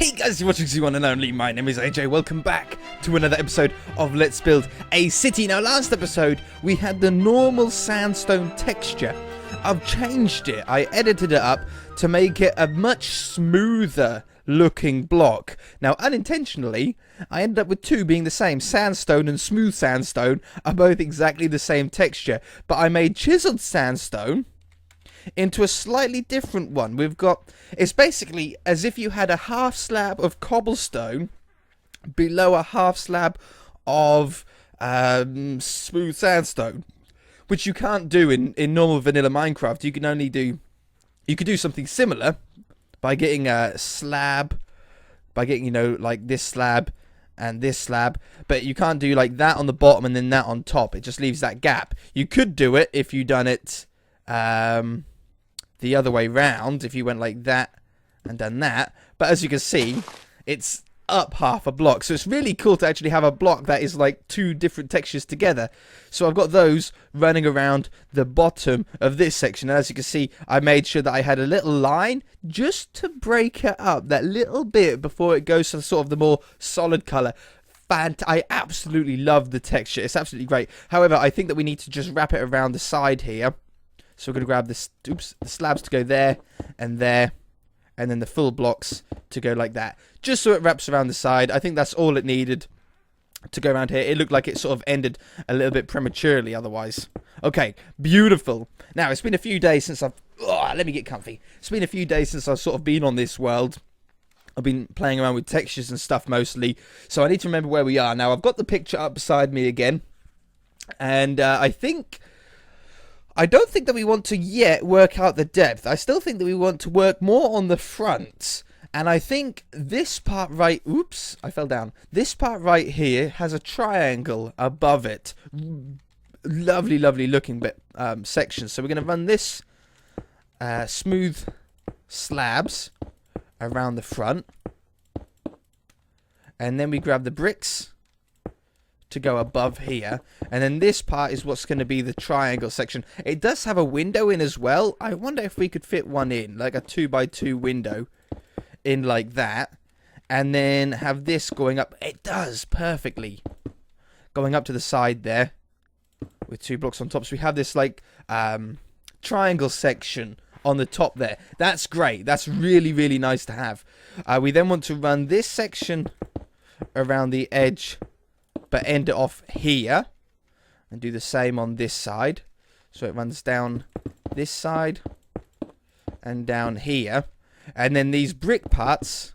Hey guys, you're watching the one and only. My name is AJ. Welcome back to another episode of Let's Build a City. Now, last episode we had the normal sandstone texture. I've changed it. I edited it up to make it a much smoother looking block. Now, unintentionally, I ended up with two being the same. Sandstone and smooth sandstone are both exactly the same texture, but I made chiseled sandstone into a slightly different one. It's basically as if you had a half slab of cobblestone below a half slab of smooth sandstone, which you can't do in normal vanilla Minecraft. You could do something similar by getting a slab, like this slab and this slab, but you can't do like that on the bottom and then that on top. It just leaves that gap. You could do it if you done it the other way round, if you went like that and done that, but as you can see, it's up half a block, so it's really cool to actually have a block that is like two different textures together. So I've got those running around the bottom of this section, and as you can see, I made sure that I had a little line just to break it up that little bit before it goes to sort of the more solid color. I absolutely love the texture. It's absolutely great. However, I think that we need to just wrap it around the side here. So we're going to grab the slabs to go there, and then the full blocks to go like that. Just so it wraps around the side. I think that's all it needed to go around here. It looked like it sort of ended a little bit prematurely otherwise. Okay, beautiful. Now, it's been a few days since let me get comfy. It's been a few days since I've sort of been on this world. I've been playing around with textures and stuff mostly, so I need to remember where we are. Now, I've got the picture up beside me again, and I don't think that we want to yet work out the depth. I still think that we want to work more on the front. And I think this part right... Oops, I fell down. This part right here has a triangle above it. Lovely, lovely looking bit section. So we're going to run this smooth slabs around the front. And then we grab the bricks to go above here, and then this part is what's going to be the triangle section. It does have a window in as well. I wonder if we could fit one in, like a 2x2 window in like that, and then have this going up. It does perfectly, going up to the side there with two blocks on top. So we have this like triangle section on the top there. That's great. That's really, really nice to have. We then want to run this section around the edge, but end it off here, and do the same on this side. So it runs down this side and down here, and then these brick parts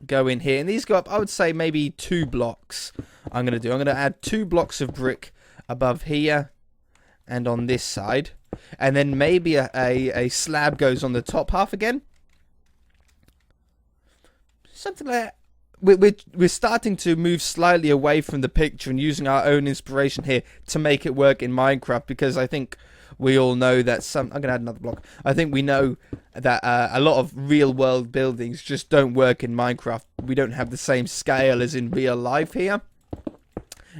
go in here, and these go up, I would say maybe 2 blocks. I'm going to add 2 blocks of brick above here and on this side, and then maybe a slab goes on the top half again, something like that. We're starting to move slightly away from the picture and using our own inspiration here to make it work in Minecraft, because I think we all know that I'm going to add another block. I think we know that a lot of real world buildings just don't work in Minecraft. We don't have the same scale as in real life here.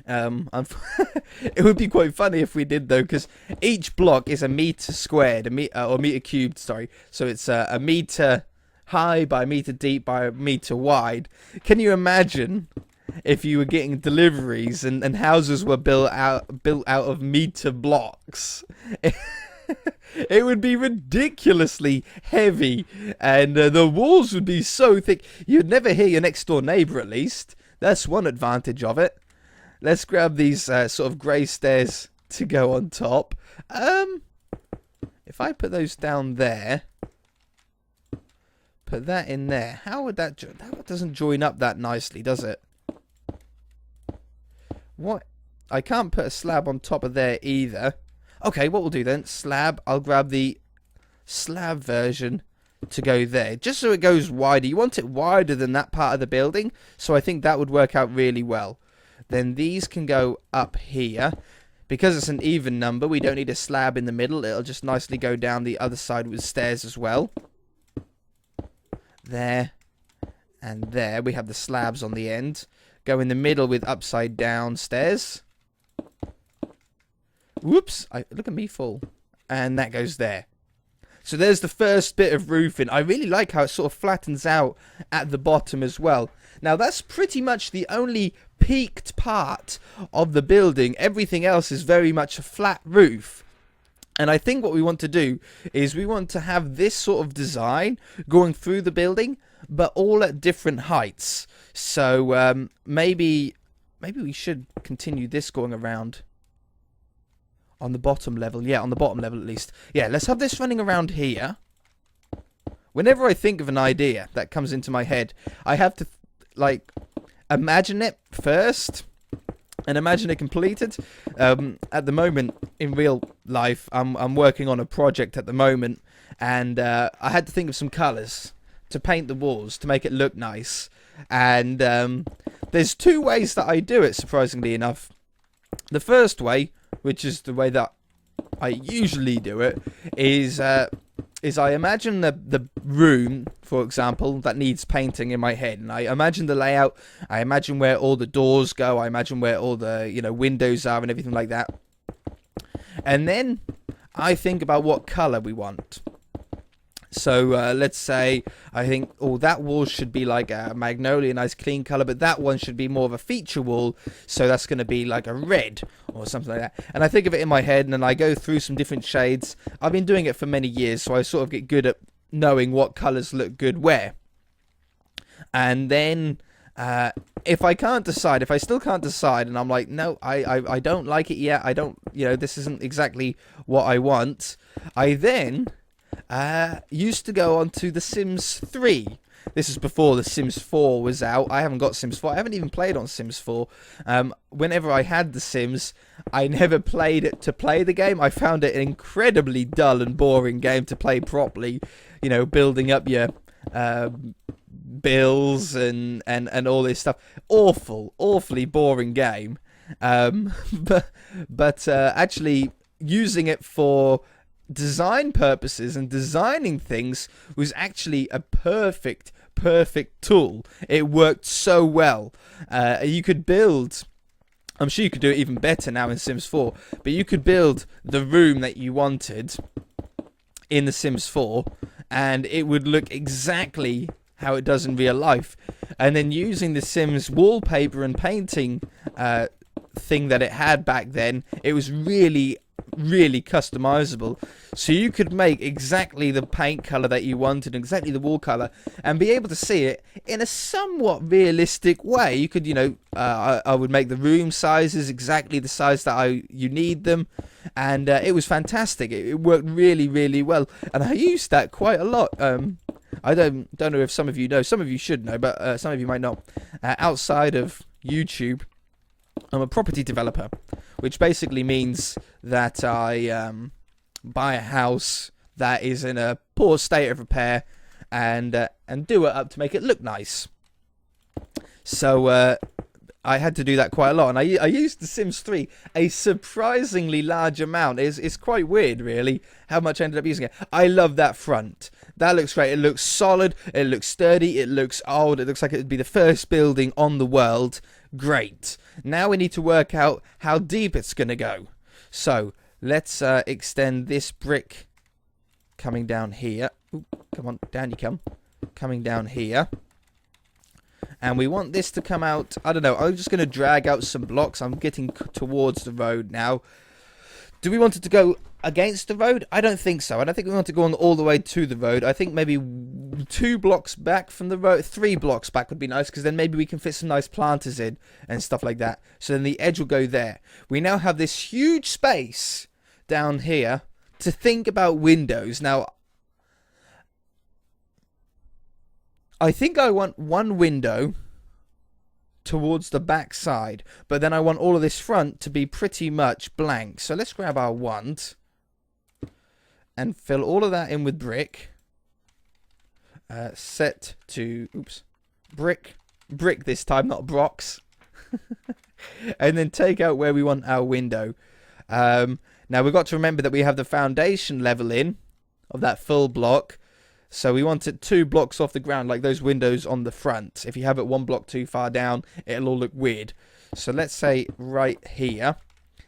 It would be quite funny if we did though, because each block is a meter squared, or meter cubed, sorry. So it's a meter high by a meter deep by a meter wide. Can you imagine if you were getting deliveries and houses were built out of meter blocks? It would be ridiculously heavy, and the walls would be so thick you'd never hear your next door neighbor. At least that's one advantage of it. Let's grab these sort of grey stairs to go on top. If I put those down there, put that in there, how would that doesn't join up that nicely, does it? What? I can't put a slab on top of there either. Okay, what we'll do then, slab, I'll grab the slab version to go there, just so it goes wider. You want it wider than that part of the building, so I think that would work out really well. Then these can go up here. Because it's an even number, we don't need a slab in the middle. It'll just nicely go down the other side with stairs as well. There and there. We have the slabs on the end. Go in the middle with upside down stairs. Whoops. Look at me fall. And that goes there. So there's the first bit of roofing. I really like how it sort of flattens out at the bottom as well. Now that's pretty much the only peaked part of the building. Everything else is very much a flat roof. And I think what we want to do is we want to have this sort of design going through the building, but all at different heights. So maybe we should continue this going around on the bottom level. Yeah, on the bottom level at least. Yeah, let's have this running around here. Whenever I think of an idea that comes into my head, I have to like imagine it first and imagine it completed. At the moment in real life, I'm working on a project at the moment, and I had to think of some colours to paint the walls to make it look nice. And there's two ways that I do it, surprisingly enough. The first way, which is the way that I usually do it, is I imagine the room, for example, that needs painting in my head, and I imagine the layout. I imagine where all the doors go. I imagine where all the windows are and everything like that. And then I think about what color we want. So let's say I think, oh, that wall should be like a magnolia, nice clean color, but that one should be more of a feature wall, so that's going to be like a red or something like that. And I think of it in my head, and then I go through some different shades. I've been doing it for many years, so I sort of get good at knowing what colors look good where. And then if I still can't decide, and I'm like, no, I don't like it yet, this isn't exactly what I want, I then used to go on to The Sims 3. This is before The Sims 4 was out. I haven't got Sims 4. I haven't even played on Sims 4. Whenever I had The Sims, I never played it to play the game. I found it an incredibly dull and boring game to play properly. Building up your bills and all this stuff. Awfully boring game. But actually using it for design purposes and designing things was actually a perfect tool. It worked so well. You could build, I'm sure you could do it even better now in Sims 4, but you could build the room that you wanted in The Sims 4 and it would look exactly how it does in real life. And then using the Sims wallpaper and painting thing that it had back then, it was really customizable, so you could make exactly the paint color that you wanted, exactly the wall color, and be able to see it in a somewhat realistic way. You could, I would make the room sizes exactly the size that you need them, and it was fantastic. It worked really well, and I used that quite a lot. I don't know if some of you know. Some of you should know, but some of you might not. Outside of YouTube, I'm a property developer, which basically means that I buy a house that is in a poor state of repair and do it up to make it look nice. So I had to do that quite a lot, and I used The Sims 3 a surprisingly large amount. It's quite weird, really, how much I ended up using it. I love that front. That looks great. It looks solid. It looks sturdy. It looks old. It looks like it would be the first building on the world. Great. Now we need to work out how deep it's going to go. So let's extend this brick coming down here. Ooh, come on, down you come. Coming down here. And we want this to come out, I don't know, I'm just going to drag out some blocks. I'm getting towards the road now. Do we want it to go against the road? I don't think so. I don't think we want to go on all the way to the road. I think maybe 2 blocks back from the road, 3 blocks back would be nice, because then maybe we can fit some nice planters in and stuff like that. So then the edge will go there. We now have this huge space down here to think about windows. Now, I think I want one window towards the back side, but then I want all of this front to be pretty much blank. So let's grab our wand and fill all of that in with brick. Set to, brick this time, not blocks. And then take out where we want our window. Now we've got to remember that we have the foundation level in of that full block. So we want it 2 blocks off the ground, like those windows on the front. If you have it 1 block too far down, it'll all look weird. So let's say right here.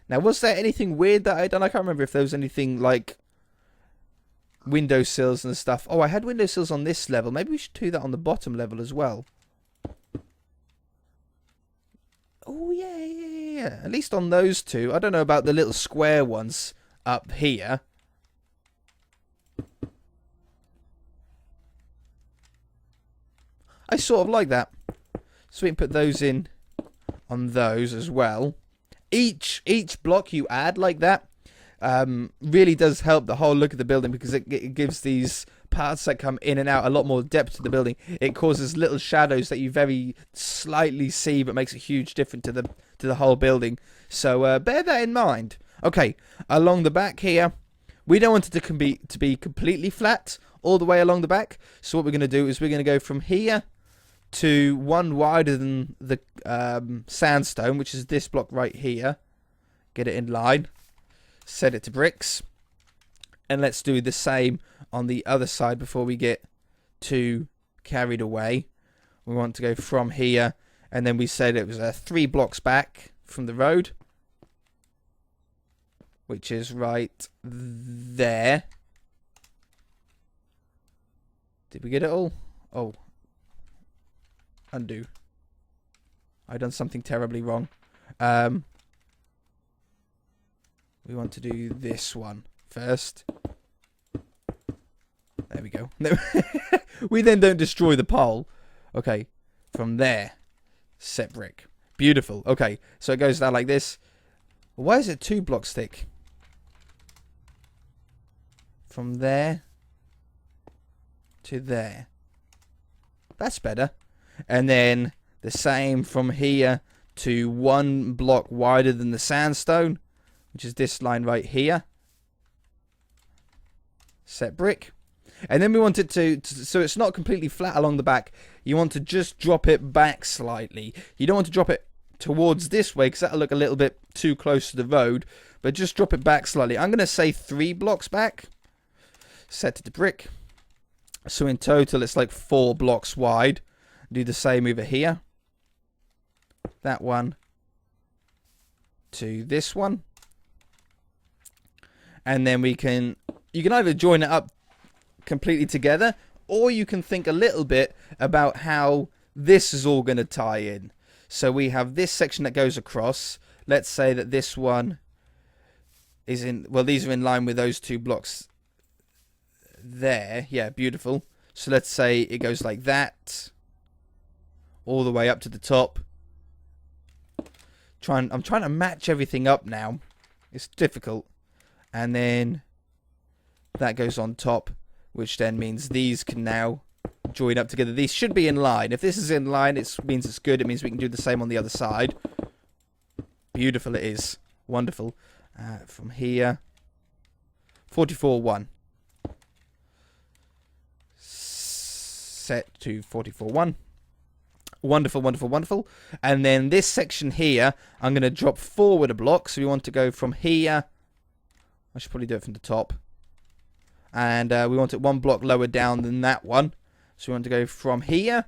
Now, was there anything weird that I done? I can't remember if there was anything like... windowsills and stuff. Oh, I had windowsills on this level. Maybe we should do that on the bottom level as well. Oh, yeah. At least on those two. I don't know about the little square ones up here. I sort of like that. So we can put those in on those as well. Each block you add like that really does help the whole look of the building, because it gives these parts that come in and out a lot more depth to the building. It causes little shadows that you very slightly see, but makes a huge difference to the whole building. So bear that in mind. Okay, along the back here, we don't want it to be completely flat all the way along the back. So what we're going to do is we're going to go from here to one wider than the sandstone, which is this block right here. Get it in line. Set it to bricks. And let's do the same on the other side before we get too carried away. We want to go from here, and then we said it was 3 blocks back from the road, which is right there. Did we get it all? Oh. Undo. I done something terribly wrong. We want to do this one first. There we go. We then don't destroy the pole. Okay. From there. Set brick. Beautiful. Okay. So it goes down like this. Why is it 2 blocks thick? From there to there. That's better. And then the same from here to 1 block wider than the sandstone, which is this line right here. Set brick. And then we want it to so it's not completely flat along the back. You want to just drop it back slightly. You don't want to drop it towards this way, because that'll look a little bit too close to the road. But just drop it back slightly. I'm going to say 3 blocks back. Set it to brick. So in total, it's like 4 blocks wide. Do the same over here. That one to this one. And then you can either join it up completely together, or you can think a little bit about how this is all going to tie in. So we have this section that goes across. Let's say that this one is in, well, these are in line with those 2 blocks there. Yeah, beautiful. So let's say it goes like that, all the way up to the top. I'm trying to match everything up now. It's difficult. And then that goes on top, which then means these can now join up together. These should be in line. If this is in line, it means it's good. It means we can do the same on the other side. Beautiful it is. Wonderful. From here, 44.1. Set to 44.1. Wonderful, wonderful, wonderful. And then this section here, I'm going to drop forward a block. So we want to go from here. I should probably do it from the top. And we want it 1 block lower down than that one. So we want to go from here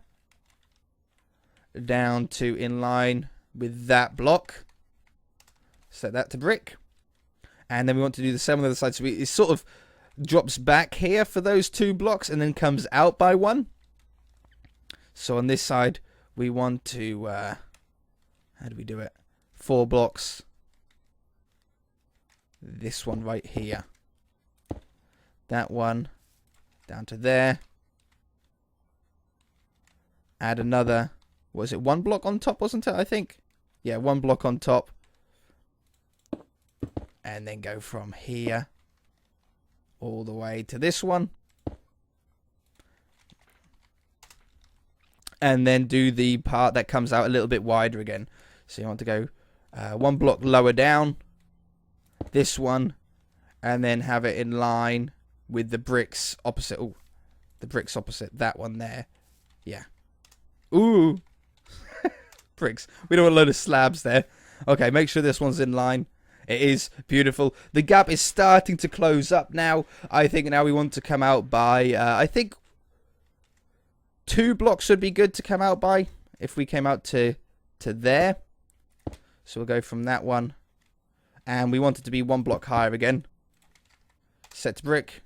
down to in line with that block. Set that to brick. And then we want to do the same on the other side. So it sort of drops back here for those 2 blocks and then comes out by 1. So on this side, we want to, how do we do it? 4 blocks. This one right here. That one down to there. Add another, was it 1 block on top, wasn't it, I think? Yeah, 1 block on top. And then go from here all the way to this one. And then do the part that comes out a little bit wider again. So you want to go 1 block lower down. This one. And then have it in line with the bricks opposite. Oh, the bricks opposite that one there. Yeah. Ooh. Bricks. We don't want a load of slabs there. Okay, make sure this one's in line. It is beautiful. The gap is starting to close up now. I think now we want to come out by, I think 2 blocks would be good to come out by. If we came out to there. So we'll go from that one. And we want it to be 1 block higher again. Set to brick.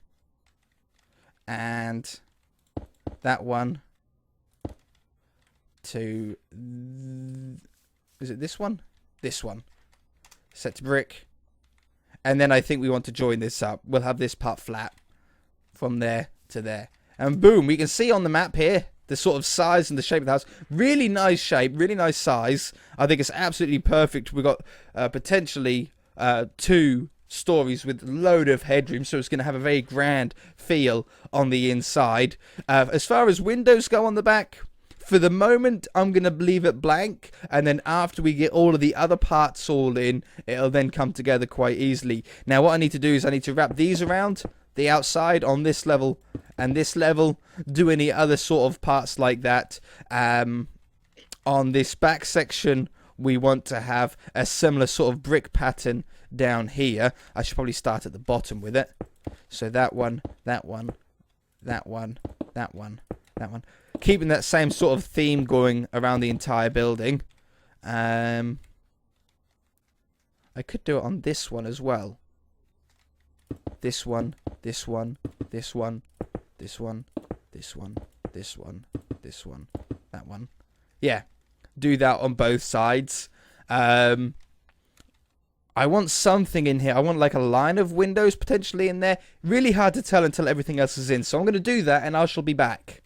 and that one to, is it this one? This one. Set to brick. And then I think we want to join this up. We'll have this part flat from there to there. And boom, we can see on the map here the sort of size and the shape of the house. Really nice shape, really nice size. I think it's absolutely perfect. We've got potentially 2 stories with a load of headroom, so it's going to have a very grand feel on the inside. As far as windows go on the back, for the moment, I'm going to leave it blank, and then after we get all of the other parts all in, it'll then come together quite easily. Now, what I need to do is I need to wrap these around the outside on this level and this level, do any other sort of parts like that. On this back section, we want to have a similar sort of brick pattern down here. I should probably start at the bottom with it. So that one, that one, that one, that one, that one. Keeping that same sort of theme going around the entire building. I could do it on this one as well. This one, this one, this one, this one, this one, this one, this one, that one. Yeah, do that on both sides. I want something in here. I want like a line of windows potentially in there. Really hard to tell until everything else is in. So I'm going to do that and I shall be back.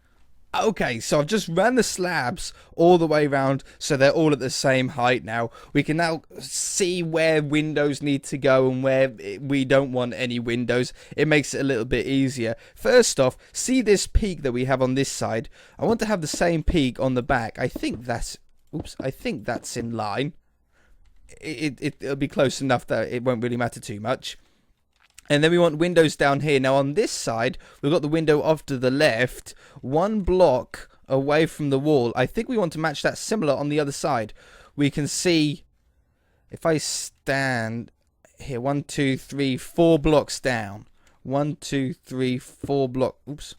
Okay, so I've just ran the slabs all the way around so they're all at the same height now. We can now see where windows need to go and where we don't want any windows. It makes it a little bit easier. First off, see this peak that we have on this side? I want to have the same peak on the back. I think that's, oops, I think that's in line. It'll be close enough that it won't really matter too much. And then we want windows down here. Now on this side, we've got the window off to the left, 1 block away from the wall. I think we want to match that similar on the other side. We can see, if I stand here, 1, 2, 3, 4 blocks down. 1, 2, 3, 4 block, oops,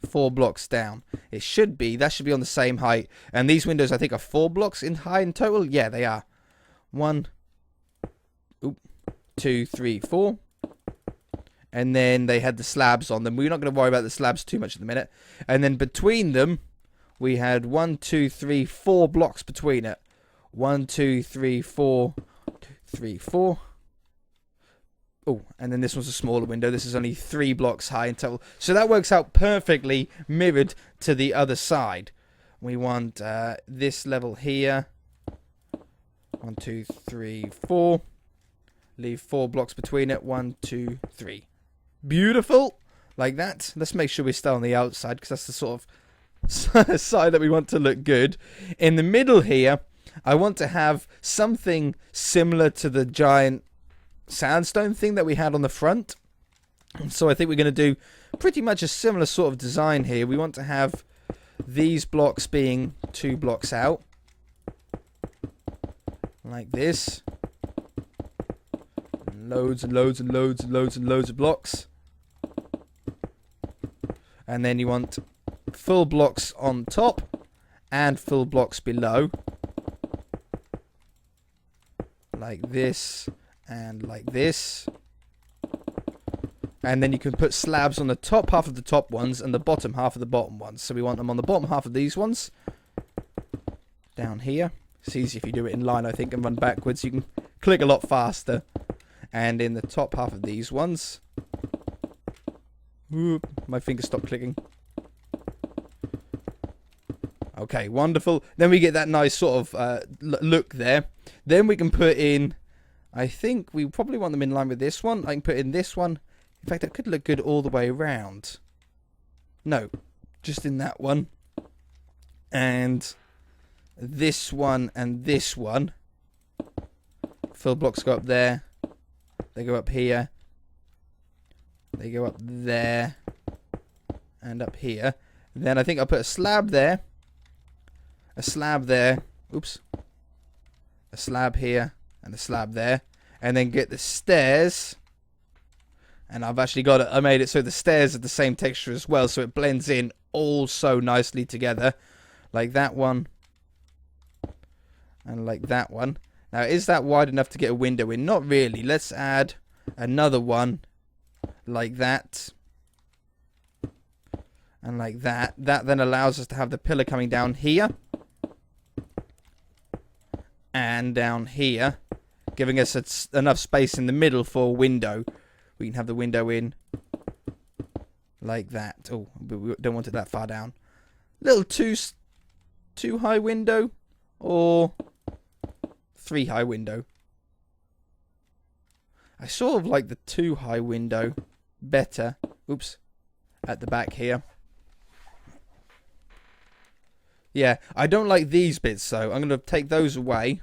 4 blocks down. It should be, that should be on the same height. And these windows, I think, are 4 blocks in height in total. Yeah, they are. 1, 2, 3, 4. And then they had the slabs on them. We're not going to worry about the slabs too much at the minute. And then between them, we had 1, 2, 3, 4 blocks between it. 1, 2, 3, 4, 3, 4. Oh, and then this one's a smaller window. This is only 3 blocks high in total. So that works out perfectly mirrored to the other side. We want this level here. 1, 2, 3, 4. Leave 4 blocks between it. 1, 2, 3. Beautiful. Like that. Let's make sure we stay on the outside because that's the sort of side that we want to look good. In the middle here, I want to have something similar to the giant sandstone thing that we had on the front. So I think we're going to do pretty much a similar sort of design here. We want to have these blocks being 2 blocks out. Like this. Loads and loads and loads and loads and loads of blocks. And then you want full blocks on top and full blocks below. Like this and like this. And then you can put slabs on the top half of the top ones and the bottom half of the bottom ones. So we want them on the bottom half of these ones. Down here. It's easy if you do it in line, I think, and run backwards. You can click a lot faster. And in the top half of these ones. Whoop, my finger stopped clicking. Okay, wonderful. Then we get that nice sort of look there. Then we can put in, I think we probably want them in line with this one. I can put in this one. In fact, that could look good all the way around. No, just in that one. And this one and this one. Full blocks go up there. They go up here. They go up there. And up here. Then I think I'll put a slab there. A slab there. Oops. A slab here. And a slab there. And then get the stairs. And I've actually got it. I made it so the stairs are the same texture as well. So it blends in all so nicely together. Like that one. And like that one. Now, is that wide enough to get a window in? Not really. Let's add another one like that. and like that. That then allows us to have the pillar coming down here and down here, giving us enough space in the middle for a window. We can have the window in like that. Oh, but we don't want it that far down. Little two high window or 3 high window. I sort of like the 2 high window better. Oops. At the back here. Yeah, I don't like these bits though. I'm going to take those away.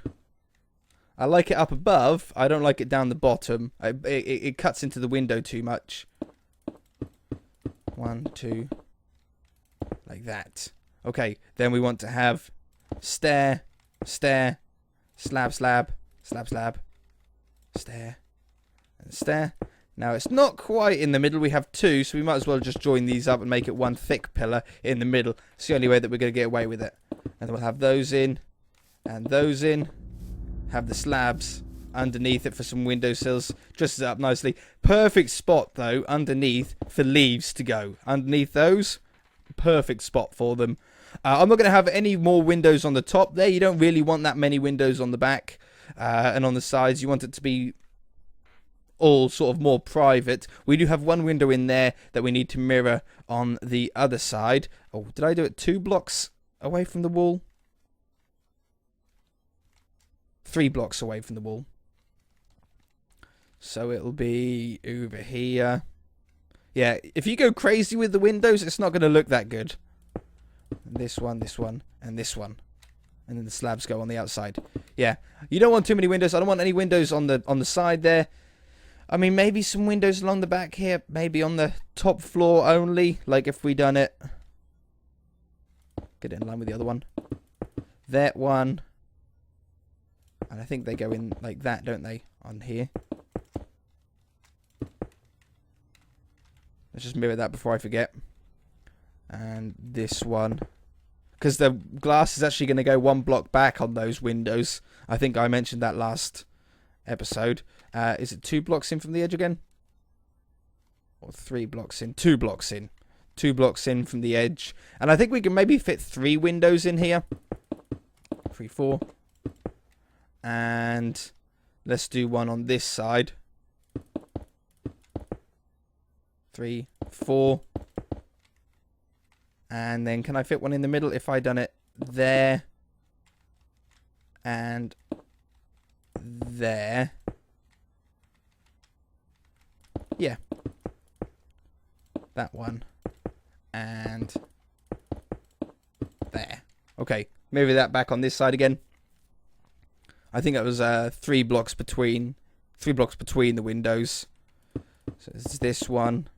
I like it up above. I don't like it down the bottom. It cuts into the window too much. 1, 2. Like that. Okay, then we want to have stair, stair, slab, slab, slab, slab, stair, and stair. Now, it's not quite in the middle. We have 2, so we might as well just join these up and make it one thick pillar in the middle. It's the only way that we're going to get away with it. And then we'll have those in and those in. Have the slabs underneath it for some windowsills. Dresses it up nicely. Perfect spot, though, underneath for leaves to go. Underneath those, perfect spot for them. I'm not going to have any more windows on the top there. You don't really want that many windows on the back and on the sides. You want it to be all sort of more private. We do have one window in there that we need to mirror on the other side. Oh, did I do it 2 blocks away from the wall? 3 blocks away from the wall. So it'll be over here. Yeah, if you go crazy with the windows, it's not going to look that good. This one, and this one. And then the slabs go on the outside. Yeah, you don't want too many windows. I don't want any windows on the side there. I mean, maybe some windows along the back here. Maybe on the top floor only. Like if we done it. Get it in line with the other one. That one. And I think they go in like that, don't they? On here. Let's just mirror that before I forget. And this one. Because the glass is actually going to go 1 block back on those windows. I think I mentioned that last episode. Is it 2 blocks in from the edge again? Or 3 blocks in? 2 blocks in. 2 blocks in from the edge. And I think we can maybe fit 3 windows in here. 3, 4. And let's do one on this side. 3, 4. And then can I fit one in the middle if I done it there and there? Yeah. That one. And there. Okay. Maybe that back on this side again. I think it was 3 blocks between the windows. So it's this one.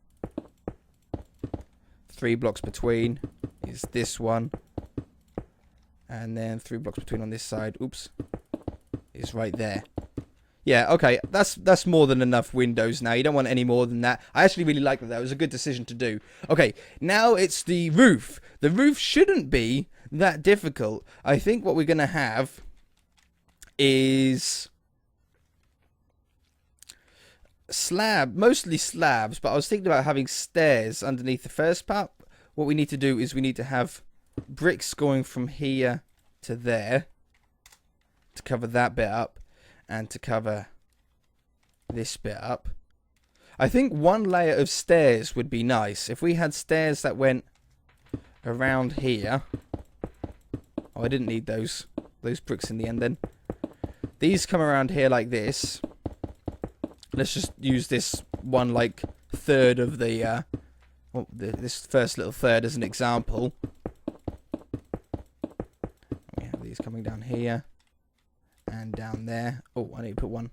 3 blocks between is this one. And then 3 blocks between on this side. Oops. Is right there. Yeah, okay, that's more than enough windows now. You don't want any more than that. I actually really like that. It was a good decision to do. Okay, now it's the roof. The roof shouldn't be that difficult. I think what we're going to have is mostly slabs, but I was thinking about having stairs underneath the first part. What we need to do is we need to have bricks going from here to there to cover that bit up. And to cover this bit up. I think 1 layer of stairs would be nice. If we had stairs that went around here. Oh, I didn't need those bricks in the end then. These come around here like this. Let's just use this one like third of the this first little third as an example. We have these coming down here. And down there. Oh, I need to put one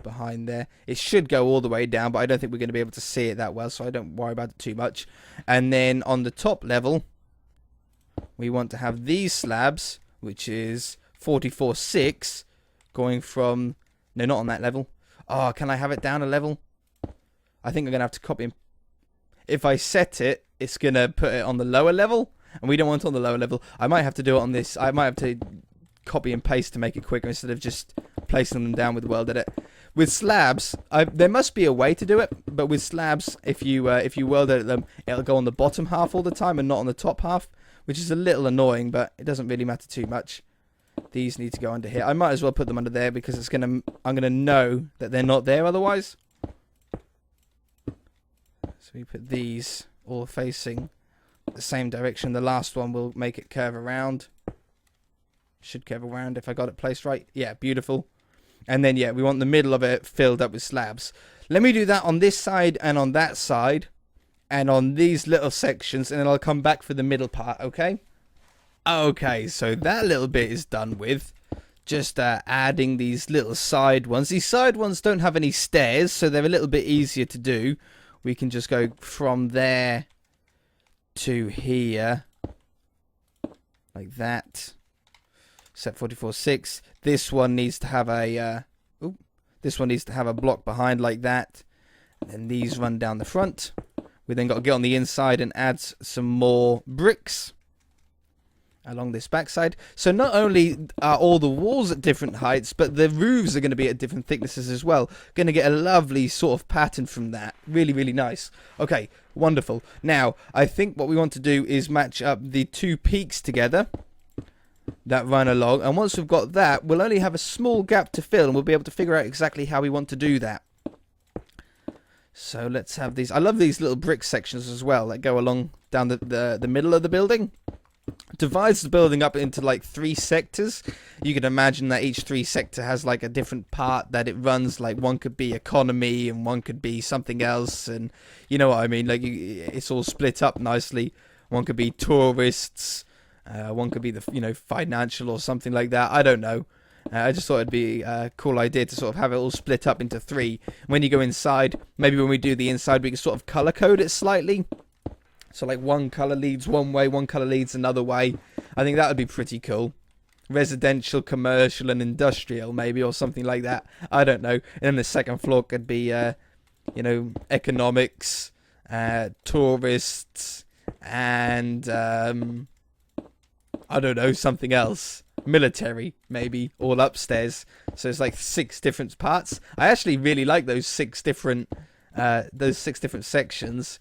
behind there. It should go all the way down, but I don't think we're going to be able to see it that well, so I don't worry about it too much. And then on the top level, we want to have these slabs, which is 44.6, going from... No, not on that level. Oh, can I have it down a level? I think I'm going to have to copy and... If I set it, it's going to put it on the lower level, and we don't want it on the lower level. I might have to do it on this. I might have to... copy and paste to make it quicker instead of just placing them down with the world edit. with slabs, there must be a way to do it, but with slabs, if you weld at them, it'll go on the bottom half all the time and not on the top half, which is a little annoying, but it doesn't really matter too much. These need to go under here. I might as well put them under there because I'm gonna know that they're not there otherwise. So we put these all facing the same direction. The last one will make it curve around. Should curve around if I got it placed right. Yeah, beautiful. And then, yeah, we want the middle of it filled up with slabs. Let me do that on this side and on that side. And on these little sections. And then I'll come back for the middle part, okay? Okay, so that little bit is done with. Just adding these little side ones. These side ones don't have any stairs, so they're a little bit easier to do. We can just go from there to here. Like that. Set 44.6. This one needs to have a block behind like that. And then these run down the front. We then got to get on the inside and add some more bricks along this backside. So not only are all the walls at different heights, but the roofs are going to be at different thicknesses as well. Going to get a lovely sort of pattern from that. Really, really nice. Okay, wonderful. Now, I think what we want to do is match up the two peaks together that run along, and once we've got that, we'll only have a small gap to fill, and we'll be able to figure out exactly how we want to do that. So let's have these. I love these little brick sections as well that go along down the middle of the building. Divides the building up into like 3 sectors. You can imagine that each 3 sector has like a different part that it runs. Like one could be economy and one could be something else, and you know what I mean. Like it's all split up nicely. One could be tourists. One could be the financial or something like that. I don't know. I just thought it'd be a cool idea to sort of have it all split up into 3. When you go inside, maybe when we do the inside, we can sort of color code it slightly. So like one color leads one way, one color leads another way. I think that would be pretty cool. Residential, commercial, and industrial, maybe, or something like that. I don't know. And then the second floor could be, economics, tourists, and I don't know, something else. Military, maybe, all upstairs. So it's like 6 different parts. I actually really like those 6 different sections.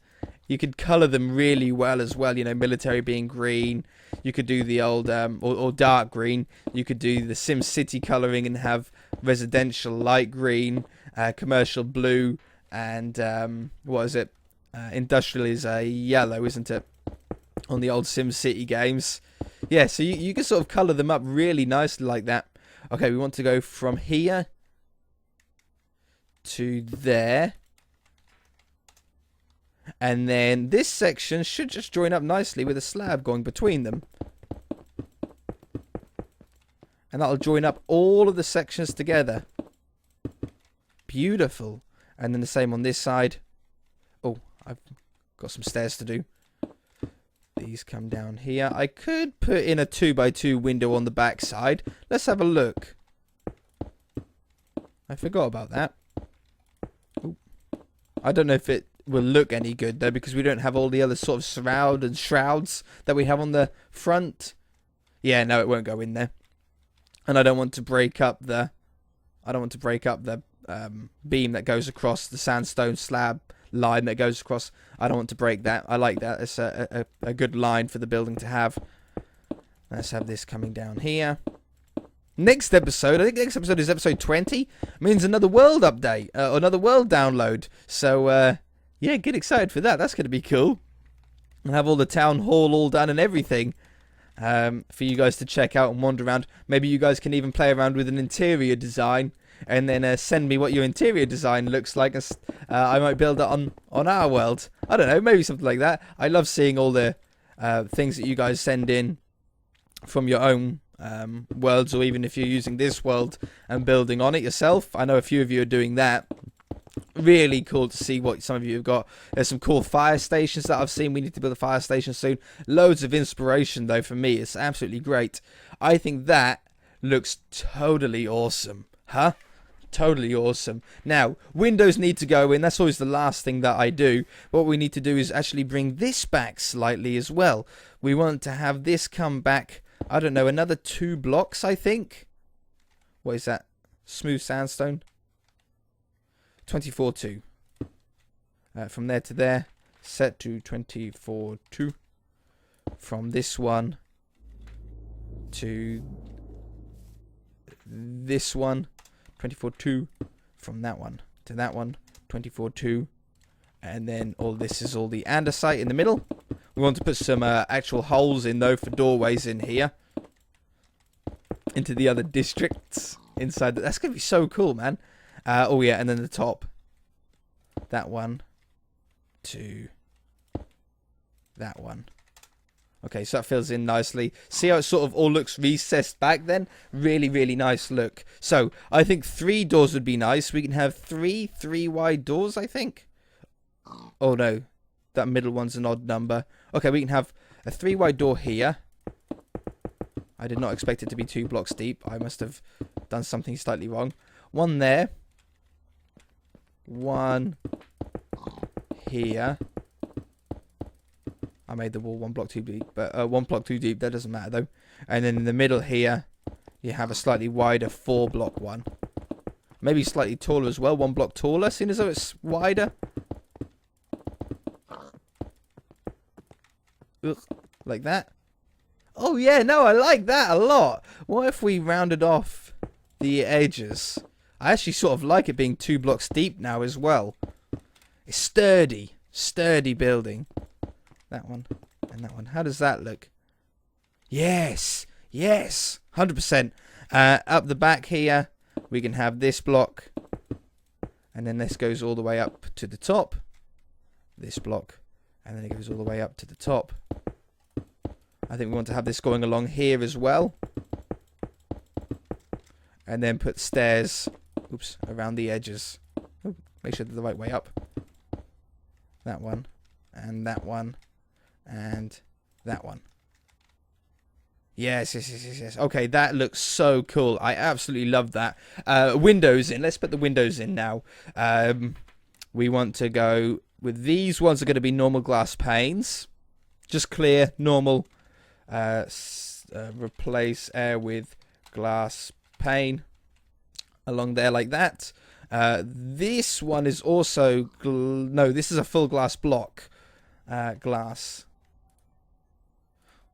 You could colour them really well as well. You know, military being green. You could do the old or dark green. You could do the Sim City colouring and have residential light green, commercial blue, and what is it? Industrial is yellow, isn't it? On the old Sim City games. Yeah, so you can sort of colour them up really nicely like that. Okay, we want to go from here to there. And then this section should just join up nicely with a slab going between them. And that'll join up all of the sections together. Beautiful. And then the same on this side. Oh, I've got some stairs to do. These come down here. I could put in a 2x2 window on the back side. Let's have a look. I forgot about that. Ooh. I don't know if it will look any good though, because we don't have all the other sort of shrouds that we have on the front. Yeah, no, it won't go in there. And I don't want to break up the beam that goes across the sandstone slab line that goes across. I don't want to break that. I like that. It's a good line for the building to have. Let's have this coming down here. Next episode, I think next episode is episode 20. Means another world update, another world download. So, yeah, get excited for that. That's going to be cool. And have all the town hall all done and everything for you guys to check out and wander around. Maybe you guys can even play around with an interior design. And then send me what your interior design looks like. I might build it on our world. I don't know, maybe something like that. I love seeing all the things that you guys send in from your own worlds, or even if you're using this world and building on it yourself. I know a few of you are doing that. Really cool to see what some of you have got. There's some cool fire stations that I've seen. We need to build a fire station soon. Loads of inspiration, though, for me. It's absolutely great. I think that looks totally awesome. Huh? Totally awesome. Now, windows need to go in. That's always the last thing that I do. What we need to do is actually bring this back slightly as well. We want to have this come back, I don't know, another 2 blocks, I think. What is that? Smooth sandstone? 24.2. From there to there, set to 24.2. From this one to this one, 24.2. From that one to that one, 24.2. And then all this is all the andesite in the middle. We want to put some actual holes in though for doorways in here. Into the other districts inside. That's going to be so cool, man. Oh yeah, and then the top. That one to that one. Okay, so that fills in nicely. See how it sort of all looks recessed back then? Really, really nice look. So, I think 3 doors would be nice. We can have 3 wide doors, I think. Oh no, that middle one's an odd number. Okay, we can have a 3 wide door here. I did not expect it to be 2 blocks deep. I must have done something slightly wrong. 1 there. 1 here. I made the wall 1 block too deep, but 1 block too deep, that doesn't matter though. And then in the middle here, you have a slightly wider 4 block one. Maybe slightly taller as well, 1 block taller, seeing as though it's wider. Ugh, like that. Oh yeah, no, I like that a lot. What if we rounded off the edges? I actually sort of like it being 2 blocks deep now as well. It's sturdy. Sturdy building. That one and that one. How does that look? Yes. Yes. 100%. Up the back here, we can have this block. And then this goes all the way up to the top. This block. And then it goes all the way up to the top. I think we want to have this going along here as well. And then put stairs, oops, around the edges. Ooh, make sure they're the right way up. That one. And that one. And that one. Yes, yes, yes, yes, yes. Okay, that looks so cool. I absolutely love that. Windows in. Let's put the windows in now. We want to go with these ones are going to be normal glass panes. Just clear, normal. Replace air with glass pane. Along there like that. This one is also... no, this is a full glass block. Glass.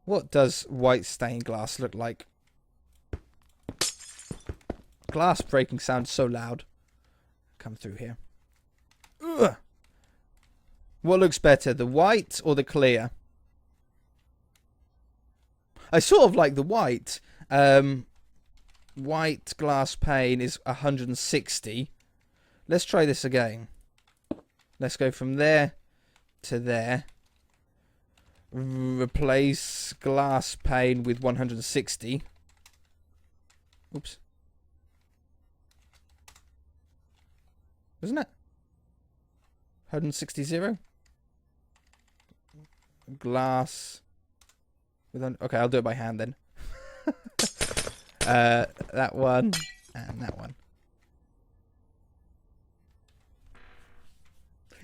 What does white stained glass look like? Glass breaking sound so loud. Come through here. Ugh. What looks better, the white or the clear? I sort of like the white. White glass pane is 160. Let's try this again. Let's go from there to there. Replace glass pane with 160. Oops. Isn't it? 160. Glass. Okay, I'll do it by hand then. That one and that one.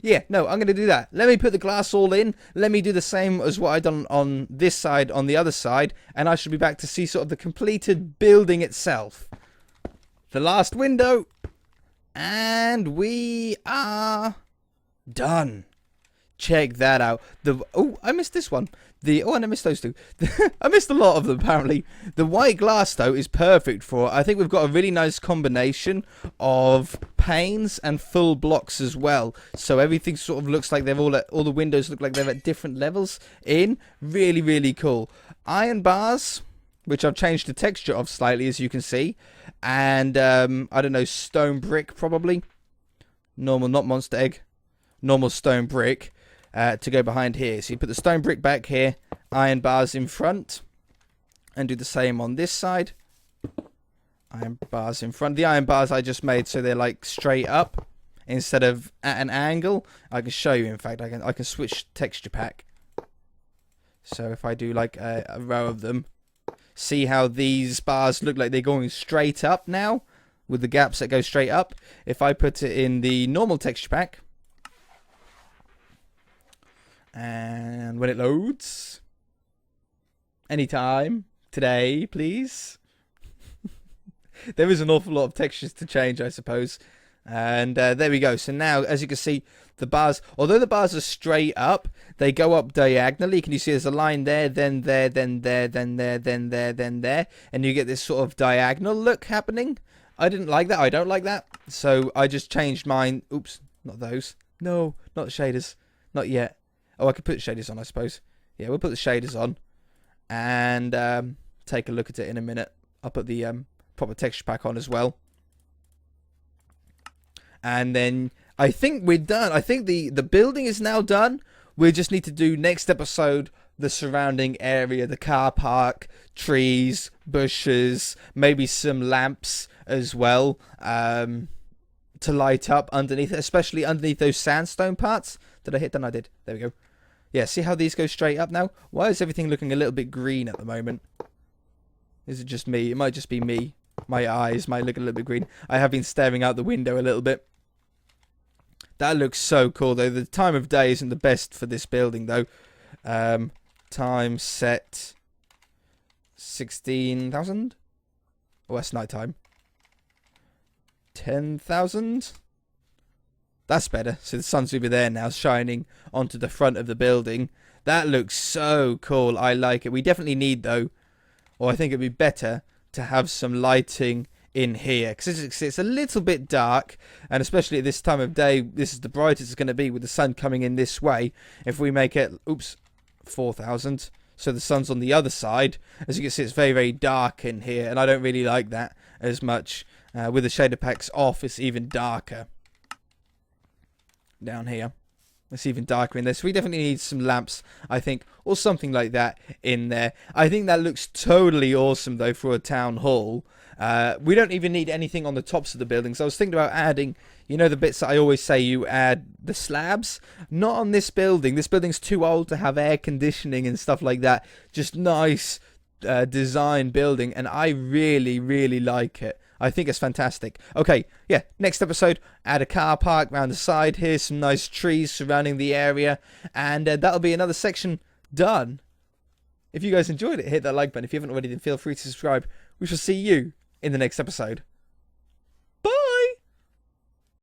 Yeah, no, I'm going to do that. Let me put the glass all in. Let me do the same as what I've done on this side, on the other side. And I should be back to see sort of the completed building itself. The last window. And we are done. Check that out. Oh, I missed this one. And I missed those two. I missed a lot of them, apparently. The white glass, though, is perfect for... I think we've got a really nice combination of panes and full blocks as well. So everything sort of looks like they're all the windows look like they're at different levels in. Really, really cool. Iron bars, which I've changed the texture of slightly, as you can see. And, I don't know, stone brick, probably. Normal, not monster egg. Normal stone brick. To go behind here. So you put the stone brick back here, iron bars in front, and do the same on this side. Iron bars in front. The iron bars I just made so they're like straight up instead of at an angle. I can show you, in fact. I can switch texture pack. So if I do like a row of them, see how these bars look like they're going straight up now with the gaps that go straight up. If I put it in the normal texture pack, and when it loads, anytime, today, please. There is an awful lot of textures to change, I suppose. And there we go. So now, as you can see, the bars, although the bars are straight up, they go up diagonally. Can you see there's a line there, then there, then there, then there, then there, then there, and you get this sort of diagonal look happening. I didn't like that. I don't like that. So I just changed mine. Oops, not those. No, not the shaders. Not yet. Oh, I could put shaders on, I suppose. Yeah, we'll put the shaders on and take a look at it in a minute. I'll put the proper texture pack on as well. And then I think we're done. I think the building is now done. We just need to do next episode the surrounding area, the car park, trees, bushes, maybe some lamps as well to light up underneath, especially underneath those sandstone parts. Did I hit that? I did. There we go. Yeah, see how these go straight up now? Why is everything looking a little bit green at the moment? Is it just me? It might just be me. My eyes might look a little bit green. I have been staring out the window a little bit. That looks so cool, though. The time of day isn't the best for this building, though. Time set 16,000. Oh, that's night time. 10,000. That's better. So the sun's over there now, shining onto the front of the building. That looks so cool. I like it. We definitely need, though, or I think it'd be better to have some lighting in here, because it's a little bit dark, and especially at this time of day, this is the brightest it's going to be with the sun coming in this way. If we make it, oops, 4,000, so the sun's on the other side, as you can see, it's very, very dark in here, and I don't really like that as much. With the shader packs off, it's even darker down here. It's even darker in there, so we definitely need some lamps, I think, or something like that in there. I think that looks totally awesome, though, for a town hall. We don't even need anything on the tops of the buildings. I was thinking about adding, you know, the bits that I always say you add the slabs. Not on this building. This building's too old to have air conditioning and stuff like that. Just nice design building, and I really, really like it. I think it's fantastic. Okay, yeah, next episode, add a car park around the side here, some nice trees surrounding the area, and that'll be another section done. If you guys enjoyed it, hit that like button. If you haven't already, then feel free to subscribe. We shall see you in the next episode.